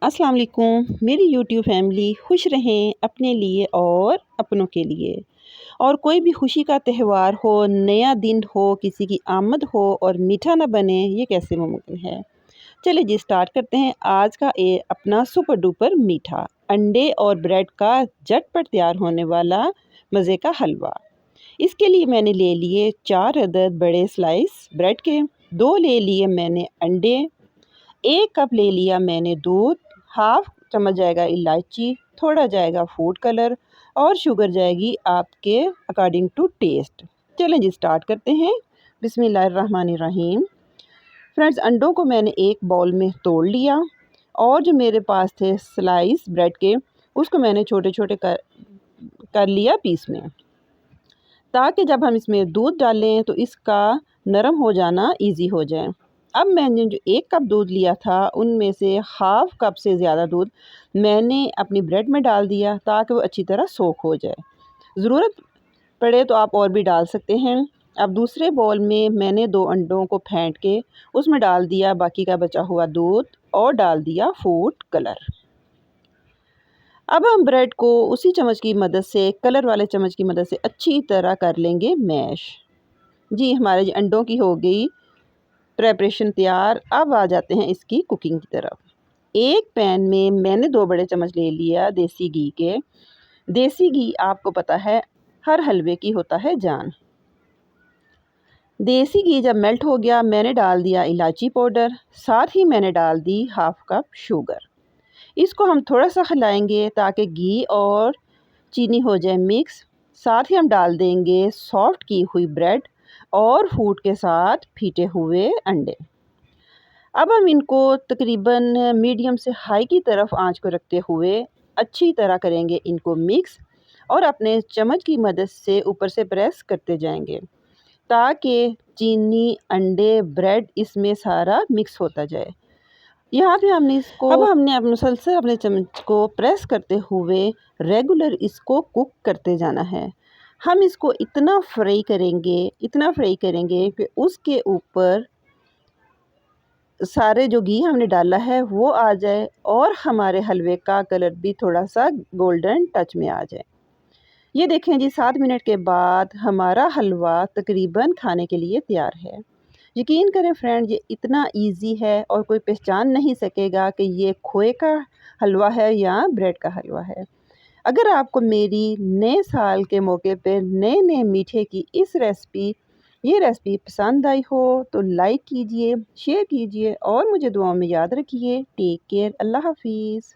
अस्सलाम वालेकुम। मेरी यूट्यूब फैमिली खुश रहें अपने लिए और अपनों के लिए। और कोई भी खुशी का त्यौहार हो, नया दिन हो, किसी की आमद हो और मीठा ना बने, ये कैसे मुमकिन है। चलिए जी स्टार्ट करते हैं आज का अपना सुपर डुपर मीठा अंडे और ब्रेड का झटपट तैयार होने वाला मज़े का हलवा। इसके लिए मैंने ले लिए 4 अदद बड़े स्लाइस ब्रेड के, 2 ले लिए मैंने अंडे, 1 कप ले लिया मैंने दूध, हाफ चम्मच जाएगा इलायची, थोड़ा जाएगा फूड कलर और शुगर जाएगी आपके अकॉर्डिंग टू टेस्ट। चलें जी स्टार्ट करते हैं। बिस्मिल्लाहिर्रहमानिर्रहीम। फ्रेंड्स, अंडों को मैंने एक बाउल में तोड़ लिया और जो मेरे पास थे स्लाइस ब्रेड के, उसको मैंने छोटे छोटे कर लिया पीस में, ताकि जब हम इसमें दूध डालें तो इसका नरम हो जाना इजी हो जाए। अब मैंने जो 1 कप दूध लिया था उनमें से हाफ़ कप से ज़्यादा दूध मैंने अपनी ब्रेड में डाल दिया, ताकि वो अच्छी तरह सोख हो जाए। ज़रूरत पड़े तो आप और भी डाल सकते हैं। अब दूसरे बाउल में मैंने 2 अंडों को फेंट के उसमें डाल दिया बाकी का बचा हुआ दूध और डाल दिया फूड कलर। अब हम ब्रेड को उसी चम्मच की मदद से, कलर वाले चम्मच की मदद से अच्छी तरह कर लेंगे मैश। जी हमारे जी अंडों की हो गई प्रेपरेशन तैयार। अब आ जाते हैं इसकी कुकिंग की तरफ। एक पैन में मैंने 2 बड़े चम्मच ले लिया देसी घी के। देसी घी आपको पता है हर हलवे की होता है जान। देसी घी जब मेल्ट हो गया मैंने डाल दिया इलायची पाउडर, साथ ही मैंने डाल दी हाफ कप शुगर। इसको हम थोड़ा सा हिलाएंगे ताकि घी और चीनी हो जाए मिक्स। साथ ही हम डाल देंगे सॉफ्ट की हुई ब्रेड और फूड के साथ फीटे हुए अंडे। अब हम इनको तकरीबन मीडियम से हाई की तरफ आंच को रखते हुए अच्छी तरह करेंगे इनको मिक्स और अपने चम्मच की मदद से ऊपर से प्रेस करते जाएंगे, ताकि चीनी, अंडे, ब्रेड इसमें सारा मिक्स होता जाए। यहाँ पे हमने इसको अब हमने अब मुसलसल अपने चम्मच को प्रेस करते हुए रेगुलर इसको कुक करते जाना है। हम इसको इतना फ्राई करेंगे कि उसके ऊपर सारे जो घी हमने डाला है वो आ जाए और हमारे हलवे का कलर भी थोड़ा सा गोल्डन टच में आ जाए। ये देखें जी 7 मिनट के बाद हमारा हलवा तकरीबन खाने के लिए तैयार है। यकीन करें फ्रेंड, ये इतना इजी है और कोई पहचान नहीं सकेगा कि ये खोए का हलवा है या ब्रेड का हलवा है। अगर आपको मेरी नए साल के मौके पे नए नए मीठे की ये रेसिपी पसंद आई हो तो लाइक कीजिए, शेयर कीजिए और मुझे दुआओं में याद रखिए। Take care. अल्लाह हाफिज़।